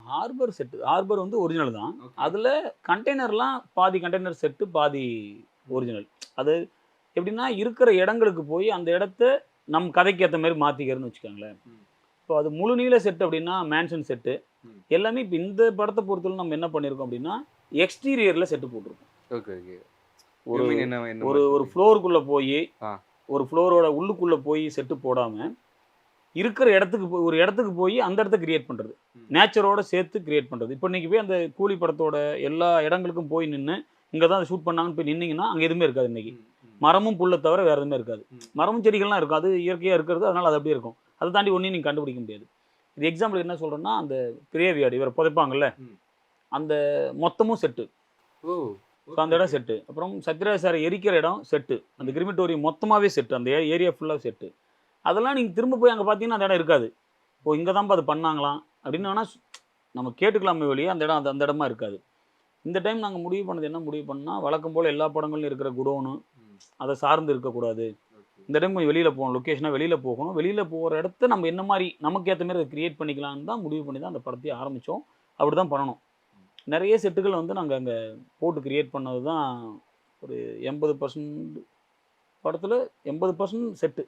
Harbour set. Harbour வந்து original தான். Okay. அதுல கண்டெய்னர்லாம் பாதி கண்டெய்னர் செட்டு, பாதி ஒரிஜினல். அது எப்படின்னா, இருக்கிற இடங்களுக்கு போய் அந்த இடத்த நம் கதைக்கு ஏத்த மாரி மாத்திக்கிறதுன்னு வச்சுக்கோங்களேன். ம். இப்போ அது முழு நீள செட் அப்படின்னா, மேன்ஷன் செட்டு. ம். எல்லாமே இப்ப இந்த படத்த பொறுத்தவரை நம்ம என்ன பண்ணியிருக்கோம் அப்படின்னா, எக்ஸ்டீரியர்ல செட்டு போட்டுருக்கோம். Okay, okay. யூ ஒரு மீன் என்ன ஒரு மாரி ஒரு சொல்றீங்க? ஃப்ளோருக்குள்ள போயி, ஆ. ஒரு ஃப்ளோரோட உள்ளுக்குள்ள போய் செட்டு போடாம, இருக்கிற இடத்துக்கு ஒரு இடத்துக்கு போய் அந்த இடத்த கிரியேட் பண்றது. ம். நேச்சரோட சேர்த்து கிரியேட் பண்றது. இப்போ இன்னைக்கு போய் அந்த கூலி படத்தோட எல்லா இடங்களுக்கும் போய் நின்னு, இங்க தான் ஷூட் பண்ணாங்கன்னு போய் நின்னீங்கன்னா, அங்க எதுவுமே இருக்காது இன்னைக்கு. ம். ம். மரமும், புல்ல தவிர வேற எதுவுமே இருக்காது. ம். மரமும், செடிகள்லாம் இருக்கும். அது இயற்கையா இருக்கிறது. அதனால அது அப்படியே இருக்கும். அத தாண்டி ஒண்ணையும் நீங்க கண்டுபிடிக்க முடியாது. இது எக்ஸாம்பிளுக்கு என்ன சொல்றேன்னா, அந்த கிரேவ்யார்டு இவர புதைப்பாங்கல்ல, ம். அந்த மொத்தமும் செட்டு. ஓ! ஸோ ஓகே, அந்த இடம் ஓகே. செட்டு. அப்புறம் சத்யராஜ் சார எரிக்கிற இடம் செட்டு. அந்த ம். கிரிமிட்டோரியம் மொத்தமாவே செட்டு. அந்த ஏரியா ஃபுல்லா செட்டு. அதெல்லாம் நீங்க திரும்ப போய் அங்க பார்த்தீங்கன்னா, அந்த இடம் இருக்காது. ஓ! இங்க தான்ப்பா அது பண்ணாங்களாம் அப்படின்னு வேணா நம்ம கேட்டுக்கலாமே ஒழிய, அந்த இடம் அந்த இடமா இருக்காது. இந்த டைம் நாங்க முடிவு பண்ணது என்ன முடிவு பண்ணோம்னா, வழக்கம் போல எல்லா படங்கள்லயும் இருக்கிற குடோனு, ம். அத சார்ந்து இருக்கக்கூடாது. ஓகே. இந்த டைம் கொஞ்சம் வெளியில போகணும். லொகேஷனா வெளியில போகணும். வெளியில போற இடத்த நம்ம என்ன மாரி நமக்கு ஏத்த மாரி அத கிரியேட் பண்ணிக்கலான்னு தான் முடிவு பண்ணி தான் அந்த படத்தையே ஆரம்பிச்சோம். அப்படிதான் பண்ணணும். ம். நெறைய செட்டுகள் வந்து நாங்க அங்க போட்டு கிரியேட் பண்ணது தான் ஒரு 80% படத்துல 80% செட்டு.